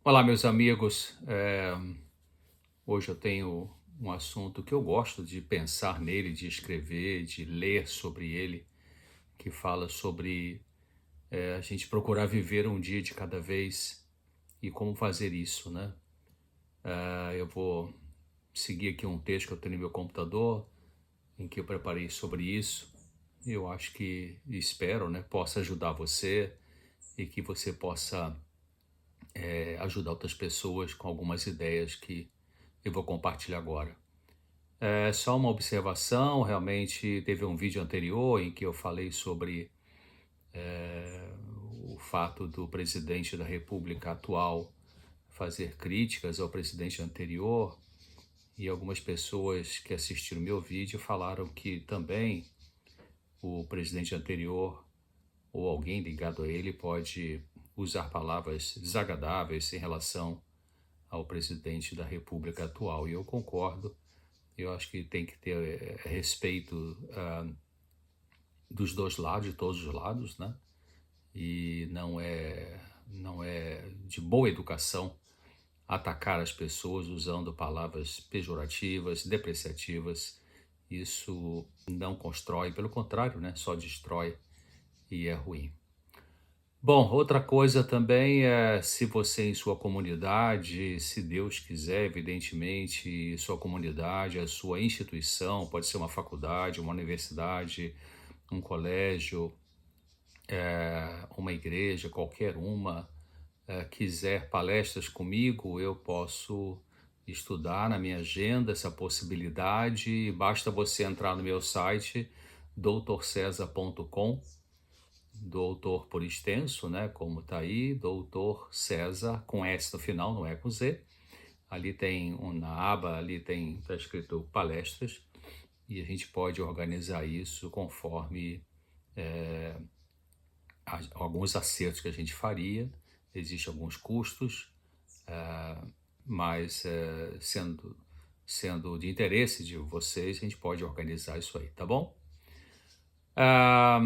Olá, meus amigos. Hoje eu tenho um assunto que eu gosto de pensar nele, de escrever, de ler sobre ele, que fala sobre a gente procurar viver um dia de cada vez e como fazer isso, né? Eu vou seguir aqui um texto que eu tenho no meu computador, em que eu preparei sobre isso. Eu acho que, espero, né, possa ajudar você e que você possa ajudar outras pessoas com algumas ideias que eu vou compartilhar agora. É só uma observação, realmente teve um vídeo anterior em que eu falei sobre o fato do presidente da República atual fazer críticas ao presidente anterior, e algumas pessoas que assistiram meu vídeo falaram que também o presidente anterior ou alguém ligado a ele pode usar palavras desagradáveis em relação ao presidente da República atual. E eu concordo. Eu acho que tem que ter respeito dos dois lados, de todos os lados, né? E não é de boa educação atacar as pessoas usando palavras pejorativas, depreciativas. Isso não constrói, pelo contrário, né? Só destrói e é ruim. Bom, outra coisa também é se você em sua comunidade, se Deus quiser, evidentemente, sua comunidade, a sua instituição, pode ser uma faculdade, uma universidade, um colégio, uma igreja, qualquer uma, quiser palestras comigo, eu posso estudar na minha agenda essa possibilidade. Basta você entrar no meu site, doutorcesar.com, doutor por extenso, né? Como tá aí, doutor César, com S no final, não é com Z. Ali tem na aba, ali tem, tá escrito palestras, e a gente pode organizar isso conforme alguns acertos que a gente faria. Existem alguns custos, mas sendo de interesse de vocês, a gente pode organizar isso aí, tá bom? Ah,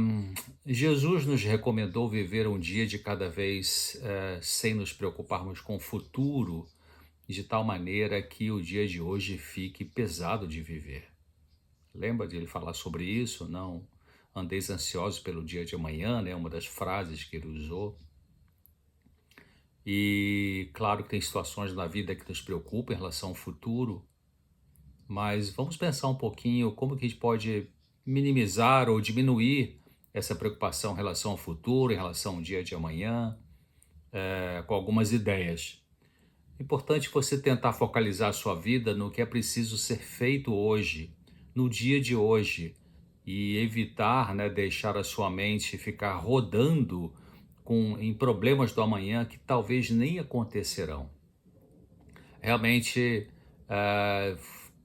Jesus nos recomendou viver um dia de cada vez, sem nos preocuparmos com o futuro, de tal maneira que o dia de hoje fique pesado de viver. Lembra de ele falar sobre isso? Não andeis ansiosos pelo dia de amanhã, né? Uma das frases que ele usou. E claro que tem situações na vida que nos preocupam em relação ao futuro, mas vamos pensar um pouquinho como que a gente pode minimizar ou diminuir essa preocupação em relação ao futuro, em relação ao dia de amanhã, com algumas ideias. É importante você tentar focalizar a sua vida no que é preciso ser feito hoje, no dia de hoje, e evitar, né, deixar a sua mente ficar rodando em problemas do amanhã que talvez nem acontecerão. Realmente, ah,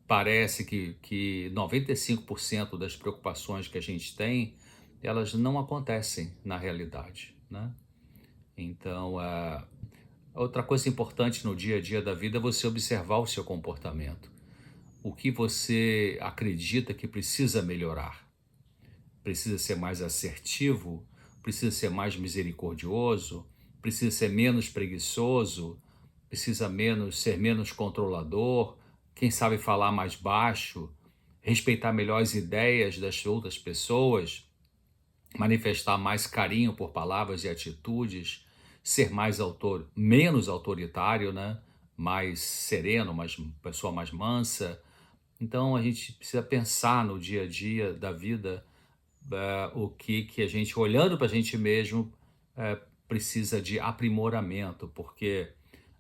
parece que 95% das preocupações que a gente tem, elas não acontecem na realidade, né? Então, outra coisa importante no dia a dia da vida é você observar o seu comportamento. O que você acredita que precisa melhorar? Precisa ser mais assertivo? Precisa ser mais misericordioso? Precisa ser menos preguiçoso? Precisa ser menos controlador? Quem sabe falar mais baixo? Respeitar melhor as ideias das outras pessoas? Manifestar mais carinho por palavras e atitudes? Ser menos autoritário, né? Mais sereno, pessoa mais mansa? Então a gente precisa pensar no dia a dia da vida, o que a gente, olhando para a gente mesmo, precisa de aprimoramento, porque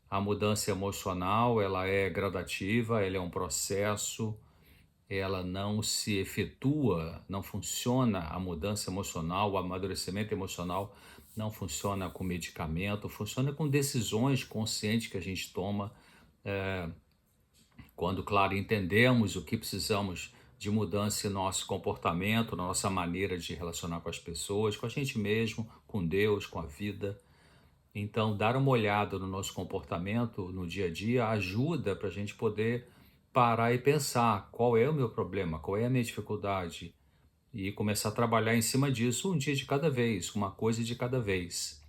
a mudança emocional, ela é gradativa, ela é um processo, ela não se efetua, não funciona a mudança emocional, o amadurecimento emocional não funciona com medicamento, funciona com decisões conscientes que a gente toma quando, claro, entendemos o que precisamos de mudança em nosso comportamento, na nossa maneira de relacionar com as pessoas, com a gente mesmo, com Deus, com a vida. Então, dar uma olhada no nosso comportamento no dia a dia ajuda para a gente poder parar e pensar qual é o meu problema, qual é a minha dificuldade, e começar a trabalhar em cima disso um dia de cada vez, uma coisa de cada vez.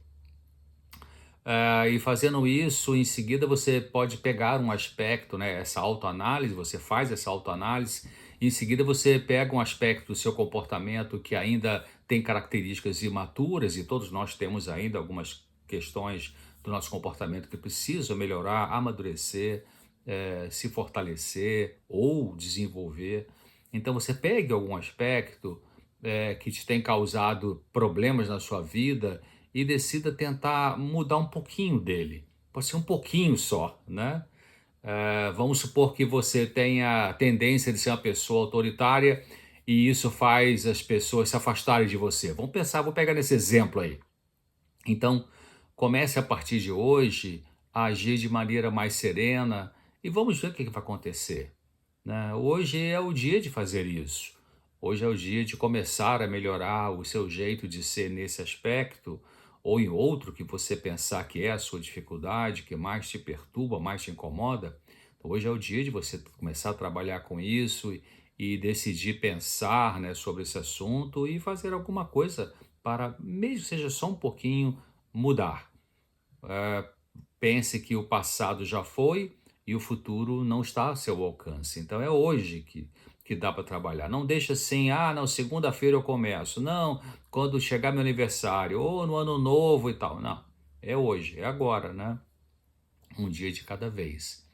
E fazendo isso, em seguida você pode pegar um aspecto, né, essa autoanálise, você faz essa autoanálise, e em seguida você pega um aspecto do seu comportamento que ainda tem características imaturas, e todos nós temos ainda algumas questões do nosso comportamento que precisam melhorar, amadurecer, se fortalecer ou desenvolver. Então você pegue algum aspecto que te tem causado problemas na sua vida e decida tentar mudar um pouquinho dele. Pode ser um pouquinho só, né? Vamos supor que você tenha a tendência de ser uma pessoa autoritária e isso faz as pessoas se afastarem de você. Vamos pensar, vou pegar nesse exemplo aí. Então, comece a partir de hoje a agir de maneira mais serena e vamos ver o que vai acontecer, né? Hoje é o dia de fazer isso. Hoje é o dia de começar a melhorar o seu jeito de ser nesse aspecto ou em outro que você pensar que é a sua dificuldade, que mais te perturba, mais te incomoda. Então, hoje é o dia de você começar a trabalhar com isso e decidir pensar, né, sobre esse assunto e fazer alguma coisa para, mesmo que seja só um pouquinho, mudar. Pense que o passado já foi e o futuro não está ao seu alcance. Então é hoje que dá para trabalhar. Não deixa assim, ah, não, segunda-feira eu começo. Não, quando chegar meu aniversário, ou no ano novo e tal. Não, é hoje, é agora, né? Um dia de cada vez.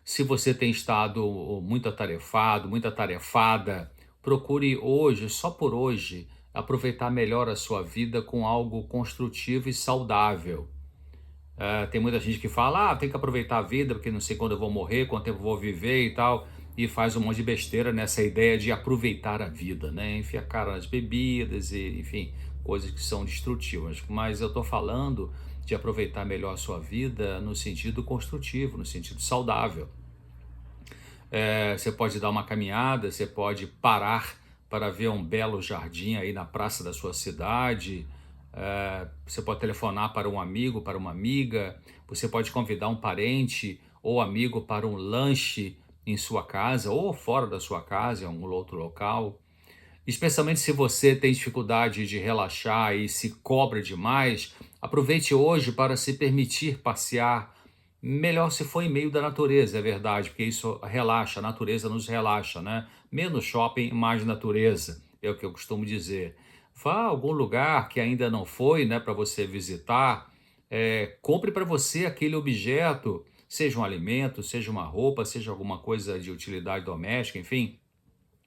Se você tem estado muito atarefado, muito atarefada, procure hoje, só por hoje, aproveitar melhor a sua vida com algo construtivo e saudável. Tem muita gente que fala, tem que aproveitar a vida, porque não sei quando eu vou morrer, quanto tempo eu vou viver e tal, e faz um monte de besteira nessa ideia de aproveitar a vida, né? Enfia a cara nas bebidas e, enfim, coisas que são destrutivas. Mas eu estou falando de aproveitar melhor a sua vida no sentido construtivo, no sentido saudável. Você pode dar uma caminhada, você pode parar para ver um belo jardim aí na praça da sua cidade. Você pode telefonar para um amigo, para uma amiga. Você pode convidar um parente ou amigo para um lanche em sua casa ou fora da sua casa, em algum outro local. Especialmente se você tem dificuldade de relaxar e se cobra demais, aproveite hoje para se permitir passear. Melhor se for em meio da natureza, é verdade, porque isso relaxa, a natureza nos relaxa, né? Menos shopping, mais natureza, é o que eu costumo dizer. Vá a algum lugar que ainda não foi, né, para você visitar, compre para você aquele objeto, seja um alimento, seja uma roupa, seja alguma coisa de utilidade doméstica, enfim,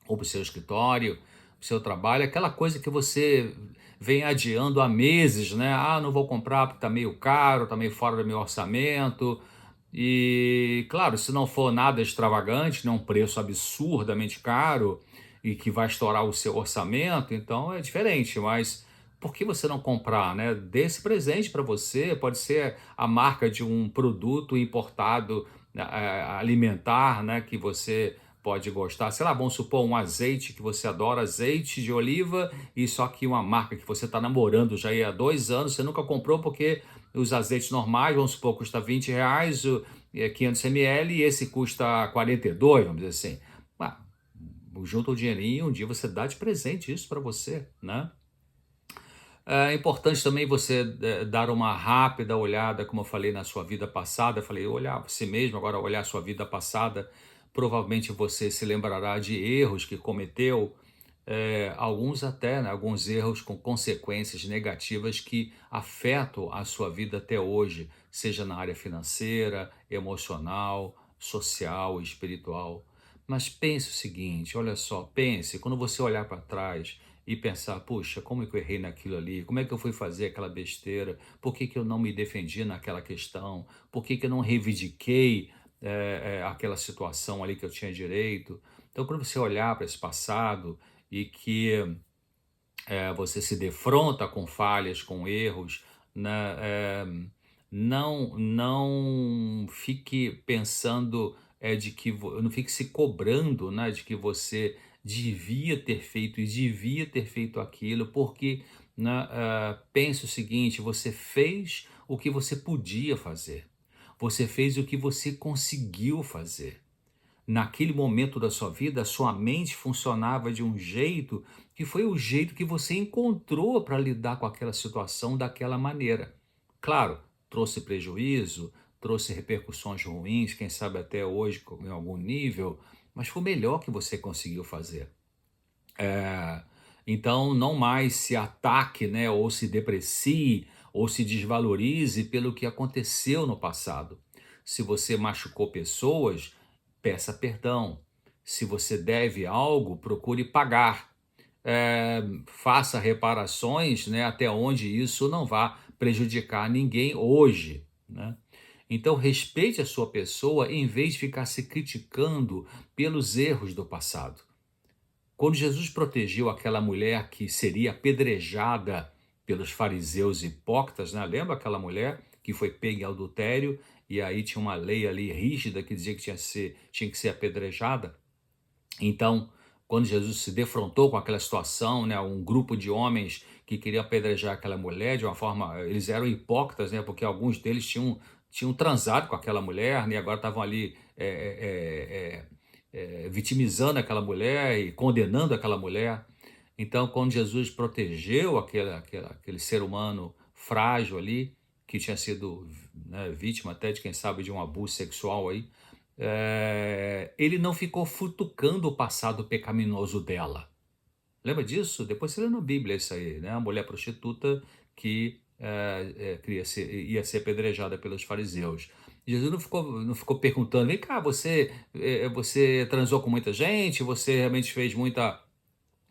ou para o seu escritório, para o seu trabalho, aquela coisa que você vem adiando há meses, né? Ah, não vou comprar porque está meio caro, está meio fora do meu orçamento. E, claro, se não for nada extravagante, não um preço absurdamente caro e que vai estourar o seu orçamento, então é diferente, mas por que você não comprar, né? Dê esse presente para você, pode ser a marca de um produto importado alimentar, né, que você pode gostar, sei lá, vamos supor um azeite que você adora, azeite de oliva, e só que uma marca que você está namorando já há 2 anos, você nunca comprou porque os azeites normais, vamos supor, custa R$ 20, 500 ml, e esse custa 42, vamos dizer assim. Ah, junta o dinheirinho e um dia você dá de presente isso para você, né? É importante também você dar uma rápida olhada, como eu falei na sua vida passada. Eu falei, olhar você mesmo, agora olhar a sua vida passada. Provavelmente você se lembrará de erros que cometeu, alguns até, né, alguns erros com consequências negativas que afetam a sua vida até hoje, seja na área financeira, emocional, social, espiritual. Mas pense o seguinte, olha só, pense, quando você olhar para trás e pensar, puxa, como é que eu errei naquilo ali? Como é que eu fui fazer aquela besteira? Por que que eu não me defendi naquela questão? Por que que eu não reivindiquei aquela situação ali que eu tinha direito? Então, quando você olhar para esse passado e que você se defronta com falhas, com erros, né? Não fique pensando de que não fique se cobrando, né, de que você devia ter feito e devia ter feito aquilo, porque, né, pense o seguinte: você fez o que você podia fazer, você fez o que você conseguiu fazer. Naquele momento da sua vida, a sua mente funcionava de um jeito que foi o jeito que você encontrou para lidar com aquela situação daquela maneira. Claro, trouxe prejuízo, trouxe repercussões ruins, quem sabe até hoje em algum nível, mas foi o melhor que você conseguiu fazer. É, então, não mais se ataque, né, ou se deprecie, ou se desvalorize pelo que aconteceu no passado. Se você machucou pessoas, peça perdão. Se você deve algo, procure pagar. Faça reparações, né, até onde isso não vá prejudicar ninguém hoje, né? Então, respeite a sua pessoa em vez de ficar se criticando pelos erros do passado. Quando Jesus protegeu aquela mulher que seria apedrejada pelos fariseus hipócritas, né? Lembra aquela mulher que foi pega em adultério e aí tinha uma lei ali rígida que dizia que tinha que ser apedrejada? Então, quando Jesus se defrontou com aquela situação, né, um grupo de homens que queria apedrejar aquela mulher de uma forma, eles eram hipócritas, né, porque alguns deles tinham transado com aquela mulher, né, e agora estavam ali vitimizando aquela mulher e condenando aquela mulher. Então, quando Jesus protegeu aquele ser humano frágil ali, que tinha sido, né, vítima até de, quem sabe, de um abuso sexual aí, ele não ficou futucando o passado pecaminoso dela. Lembra disso? Depois você lê na Bíblia isso aí, né? A mulher prostituta que ia ser apedrejada pelos fariseus. Jesus não ficou perguntando, vem cá, você transou com muita gente, você realmente fez muita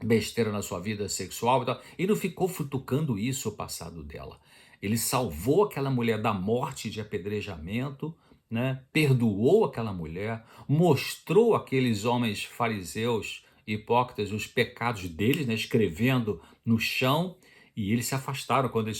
besteira na sua vida sexual e tal. E não ficou futucando isso, o passado dela. Ele salvou aquela mulher da morte de apedrejamento, né? Perdoou aquela mulher, mostrou aqueles homens fariseus hipócritas os pecados deles, né? Escrevendo no chão, e eles se afastaram quando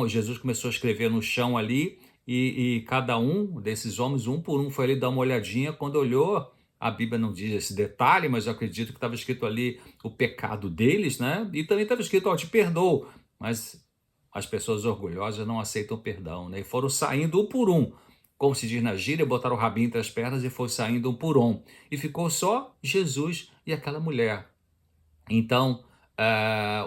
Jesus começou a escrever no chão ali, e cada um desses homens, um por um, foi ali dar uma olhadinha. Quando olhou, a Bíblia não diz esse detalhe, mas eu acredito que estava escrito ali o pecado deles, né? E também estava escrito, ó, te perdoo. Mas as pessoas orgulhosas não aceitam perdão, né? E foram saindo um por um. Como se diz na gíria, botaram o rabinho entre as pernas e foram saindo um por um. E ficou só Jesus e aquela mulher. Então,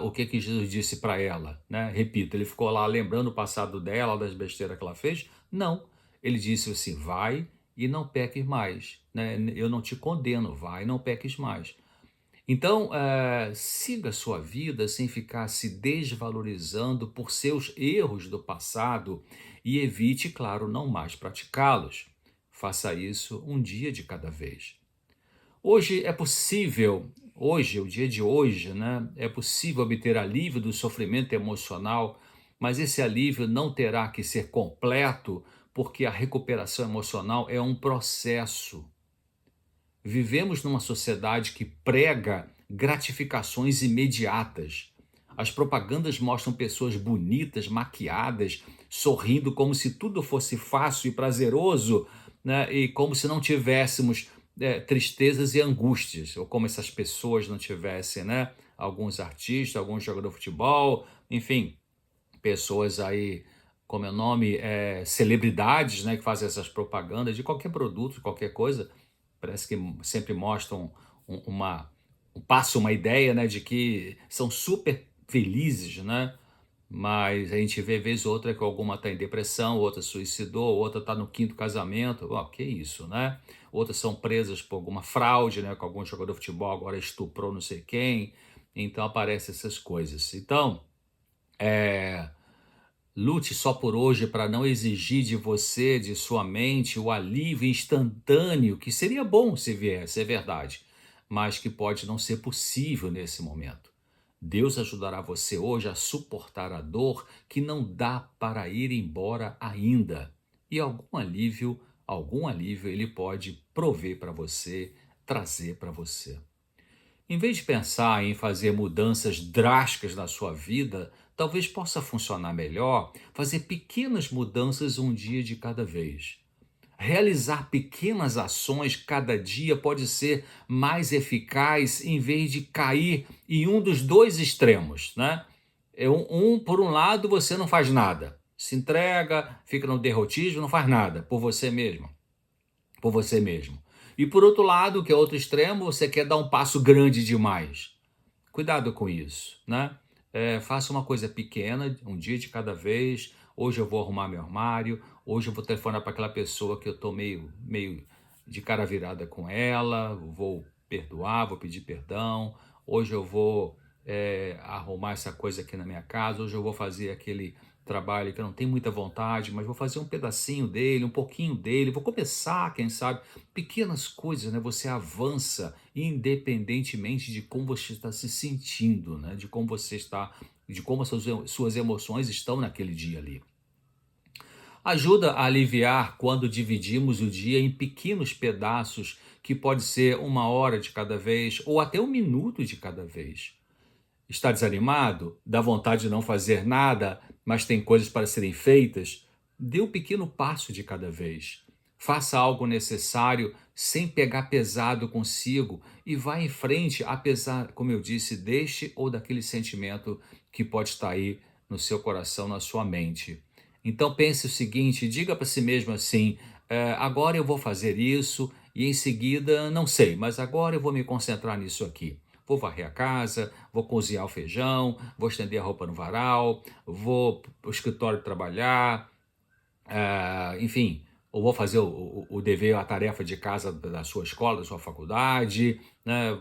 o que que Jesus disse para ela, né? Repito, ele ficou lá lembrando o passado dela, das besteiras que ela fez? Não. Ele disse assim, vai e não peques mais, né? Eu não te condeno, vai e não peques mais. Então, siga a sua vida sem ficar se desvalorizando por seus erros do passado e evite, claro, não mais praticá-los. Faça isso um dia de cada vez. Hoje é possível, hoje, o dia de hoje, né, é possível obter alívio do sofrimento emocional, mas esse alívio não terá que ser completo, porque a recuperação emocional é um processo. Vivemos numa sociedade que prega gratificações imediatas. As propagandas mostram pessoas bonitas, maquiadas, sorrindo como se tudo fosse fácil e prazeroso, né? E como se não tivéssemos tristezas e angústias, ou como essas pessoas não tivessem, né? Alguns artistas, alguns jogadores de futebol, enfim, pessoas aí, como é o nome, celebridades, né? Que fazem essas propagandas de qualquer produto, de qualquer coisa. Parece que sempre mostram passa uma ideia, né, de que são super felizes, né? Mas a gente vê vez ou outra que alguma está em depressão, outra suicidou, outra está no quinto casamento. Ó, que isso, né? Outras são presas por alguma fraude, né? Com algum jogador de futebol agora estuprou não sei quem. Então aparecem essas coisas. Então, lute só por hoje para não exigir de você, de sua mente, o alívio instantâneo, que seria bom se viesse, é verdade, mas que pode não ser possível nesse momento. Deus ajudará você hoje a suportar a dor que não dá para ir embora ainda. E algum alívio ele pode prover para você, trazer para você. Em vez de pensar em fazer mudanças drásticas na sua vida, talvez possa funcionar melhor fazer pequenas mudanças um dia de cada vez. Realizar pequenas ações cada dia pode ser mais eficaz em vez de cair em um dos dois extremos, né? Por um lado, você não faz nada, se entrega, fica no derrotismo, não faz nada por você mesmo. E por outro lado, que é outro extremo, você quer dar um passo grande demais. Cuidado com isso, né? Faça uma coisa pequena, um dia de cada vez, hoje eu vou arrumar meu armário, hoje eu vou telefonar para aquela pessoa que eu estou meio de cara virada com ela, vou perdoar, vou pedir perdão, hoje eu vou arrumar essa coisa aqui na minha casa, hoje eu vou fazer aquele trabalho que eu não tenho muita vontade, mas vou fazer um pedacinho dele, um pouquinho dele, vou começar, quem sabe, pequenas coisas, né? Você avança independentemente de como você está se sentindo, né? De como você está, de como as suas emoções estão naquele dia ali. Ajuda a aliviar quando dividimos o dia em pequenos pedaços, que pode ser 1 hora de cada vez ou até 1 minuto de cada vez. Está desanimado? Dá vontade de não fazer nada, mas tem coisas para serem feitas? Dê um pequeno passo de cada vez. Faça algo necessário sem pegar pesado consigo e vá em frente, apesar, como eu disse, deste ou daquele sentimento que pode estar aí no seu coração, na sua mente. Então pense o seguinte, diga para si mesmo assim, agora eu vou fazer isso e em seguida, não sei, mas agora eu vou me concentrar nisso aqui. Vou varrer a casa, vou cozinhar o feijão, vou estender a roupa no varal, vou para o escritório trabalhar, enfim, ou vou fazer o dever, a tarefa de casa da sua escola, da sua faculdade, né?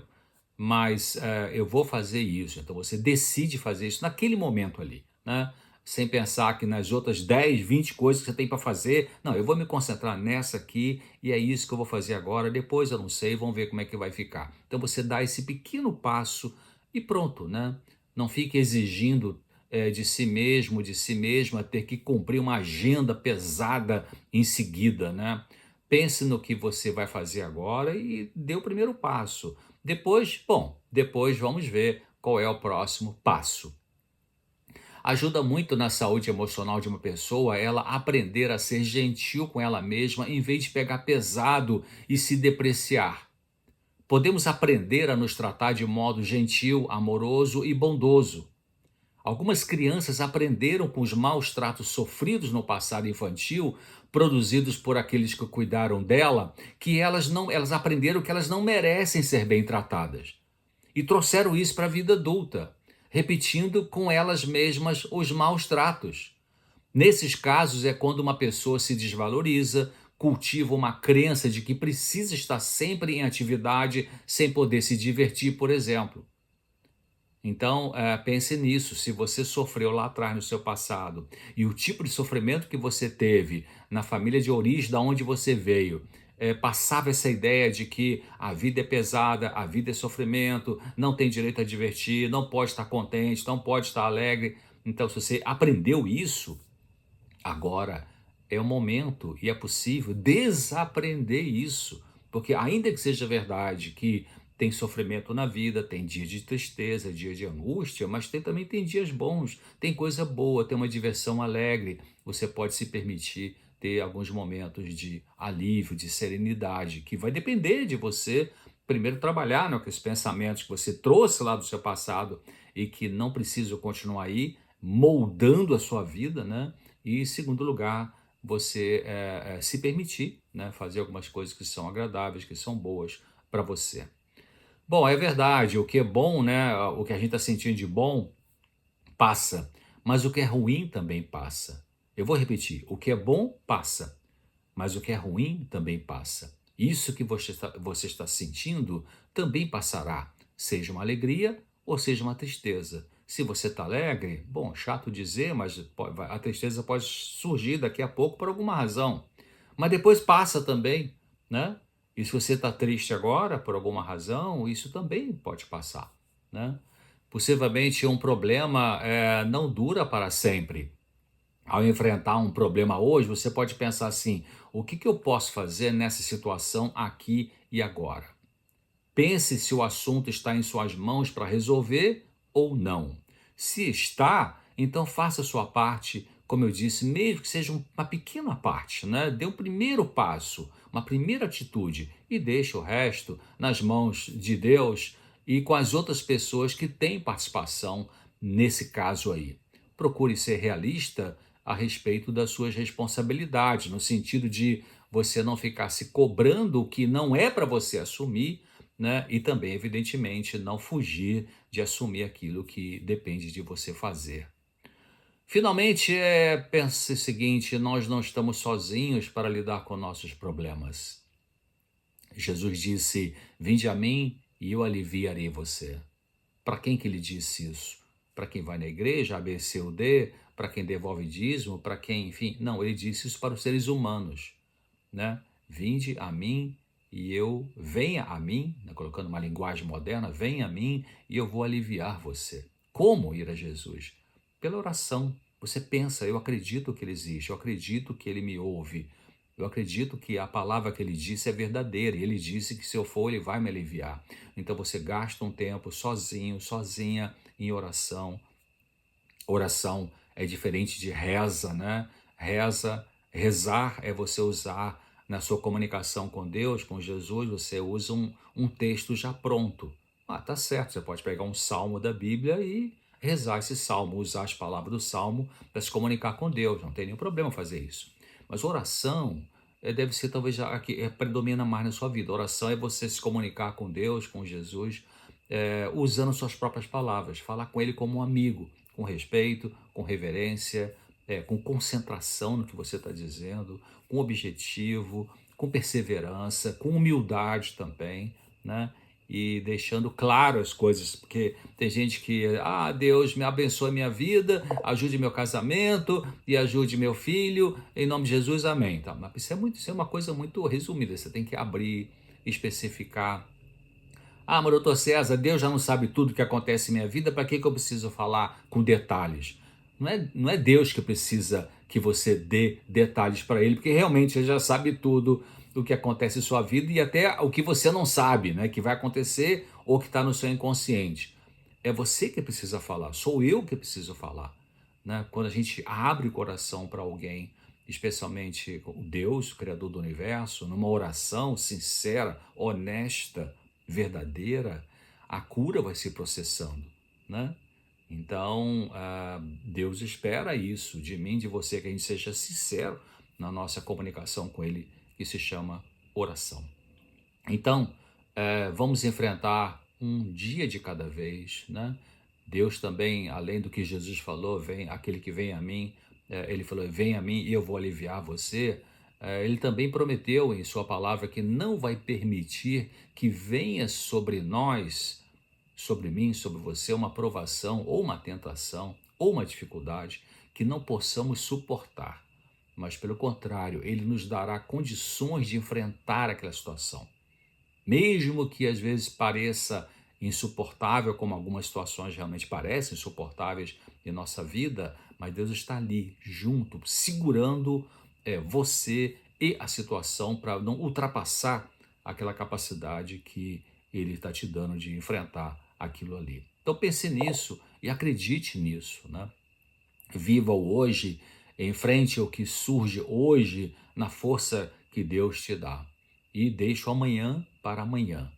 Mas eu vou fazer isso. Então você decide fazer isso naquele momento ali, né? Sem pensar que nas outras 10, 20 coisas que você tem para fazer. Não, eu vou me concentrar nessa aqui e é isso que eu vou fazer agora. Depois eu não sei, vamos ver como é que vai ficar. Então você dá esse pequeno passo e pronto, né? Não fique exigindo de si mesmo, de si mesma, ter que cumprir uma agenda pesada em seguida, né? Pense no que você vai fazer agora e dê o primeiro passo. Depois vamos ver qual é o próximo passo. Ajuda muito na saúde emocional de uma pessoa ela aprender a ser gentil com ela mesma em vez de pegar pesado e se depreciar. Podemos aprender a nos tratar de modo gentil, amoroso e bondoso. Algumas crianças aprenderam com os maus tratos sofridos no passado infantil, produzidos por aqueles que cuidaram dela, que elas aprenderam que elas não merecem ser bem tratadas. E trouxeram isso para a vida adulta, repetindo com elas mesmas os maus tratos. Nesses casos é quando uma pessoa se desvaloriza, cultiva uma crença de que precisa estar sempre em atividade sem poder se divertir, por exemplo. Então, pense nisso. Se você sofreu lá atrás no seu passado e o tipo de sofrimento que você teve na família de origem da onde você veio, passava essa ideia de que a vida é pesada, a vida é sofrimento, não tem direito a divertir, não pode estar contente, não pode estar alegre. Então, se você aprendeu isso, agora é o momento e é possível desaprender isso, porque ainda que seja verdade que tem sofrimento na vida, tem dia de tristeza, dia de angústia, mas também tem dias bons, tem coisa boa, tem uma diversão alegre. Você pode se permitir ter alguns momentos de alívio, de serenidade, que vai depender de você primeiro trabalhar, né, com esses pensamentos que você trouxe lá do seu passado e que não precisam continuar aí moldando a sua vida, né? E, em segundo lugar, você se permitir, né, fazer algumas coisas que são agradáveis, que são boas para você. Bom, é verdade, o que é bom, né, o que a gente está sentindo de bom, passa, mas o que é ruim também passa. Eu vou repetir, o que é bom passa, mas o que é ruim também passa. Isso que você está sentindo também passará, seja uma alegria ou seja uma tristeza. Se você está alegre, bom, chato dizer, mas a tristeza pode surgir daqui a pouco por alguma razão. Mas depois passa também, né? E se você está triste agora por alguma razão, isso também pode passar, né? Possivelmente um problema não dura para sempre. Ao enfrentar um problema hoje, você pode pensar assim: o que eu posso fazer nessa situação aqui e agora? Pense se o assunto está em suas mãos para resolver ou não. Se está, então faça a sua parte, como eu disse, mesmo que seja uma pequena parte, né? Dê o primeiro passo, uma primeira atitude e deixe o resto nas mãos de Deus e com as outras pessoas que têm participação nesse caso aí. Procure ser realista a respeito das suas responsabilidades, no sentido de você não ficar se cobrando o que não é para você assumir, né? E também, evidentemente, não fugir de assumir aquilo que depende de você fazer. Finalmente, pense o seguinte: nós não estamos sozinhos para lidar com nossos problemas. Jesus disse: Vinde a mim e eu aliviarei você. Para quem que ele disse isso? Para quem vai na igreja, A, B, C ou D? Para quem devolve dízimo? Para quem, enfim? Não, ele disse isso para os seres humanos, né? Vinde a mim e eu, venha a mim, né? Colocando uma linguagem moderna, venha a mim e eu vou aliviar você. Como ir a Jesus? Pela oração. Você pensa, eu acredito que ele existe, eu acredito que ele me ouve, eu acredito que a palavra que ele disse é verdadeira. E ele disse que se eu for, ele vai me aliviar. Então você gasta um tempo sozinho, sozinha, em oração. Oração é diferente de reza, né? Rezar é você usar na sua comunicação com Deus, com Jesus, você usa um texto já pronto. Ah, tá certo, você pode pegar um salmo da Bíblia e rezar esse salmo, usar as palavras do salmo para se comunicar com Deus, não tem nenhum problema fazer isso. Mas oração deve ser talvez a que predomina mais na sua vida. Oração é você se comunicar com Deus, com Jesus, usando suas próprias palavras, falar com Ele como um amigo, com respeito, com reverência, com concentração no que você está dizendo, com objetivo, com perseverança, com humildade também, né? E deixando claro as coisas, porque tem gente que, Deus me abençoe minha vida, ajude meu casamento e ajude meu filho, em nome de Jesus, amém. Tá, mas isso é uma coisa muito resumida, você tem que abrir, especificar. Mas doutor César, Deus já não sabe tudo o que acontece em minha vida, para que eu preciso falar com detalhes? Não é Deus que precisa que você dê detalhes para ele, porque realmente ele já sabe tudo o que acontece em sua vida e até o que você não sabe, né, que vai acontecer ou que está no seu inconsciente. É você que precisa falar, sou eu que preciso falar, né? Quando a gente abre o coração para alguém, especialmente Deus, o Criador do Universo, numa oração sincera, honesta, verdadeira, a cura vai se processando, né? Então, Deus espera isso de mim, de você, que a gente seja sincero na nossa comunicação com Ele, que se chama oração. Então, vamos enfrentar um dia de cada vez, né? Deus também, além do que Jesus falou, vem aquele que vem a mim, ele falou, vem a mim e eu vou aliviar você. Ele também prometeu em sua palavra que não vai permitir que venha sobre nós, sobre mim, sobre você, uma provação ou uma tentação ou uma dificuldade que não possamos suportar. Mas, pelo contrário, ele nos dará condições de enfrentar aquela situação. Mesmo que às vezes pareça insuportável, como algumas situações realmente parecem insuportáveis em nossa vida, mas Deus está ali, junto, segurando você e a situação para não ultrapassar aquela capacidade que Ele está te dando de enfrentar aquilo ali. Então pense nisso e acredite nisso, né? Viva o hoje, enfrente o que surge hoje na força que Deus te dá. E deixe o amanhã para amanhã.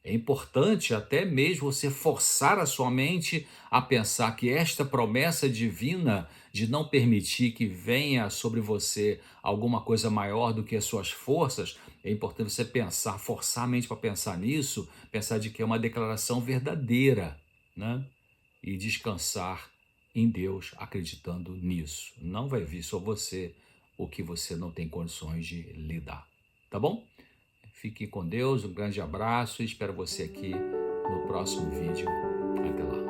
É importante até mesmo você forçar a sua mente a pensar que esta promessa divina de não permitir que venha sobre você alguma coisa maior do que as suas forças, é importante você pensar, forçar a mente para pensar nisso, pensar de que é uma declaração verdadeira, né? E descansar em Deus acreditando nisso. Não vai vir sobre você o que você não tem condições de lidar, tá bom? Fique com Deus, um grande abraço e espero você aqui no próximo vídeo. Até lá.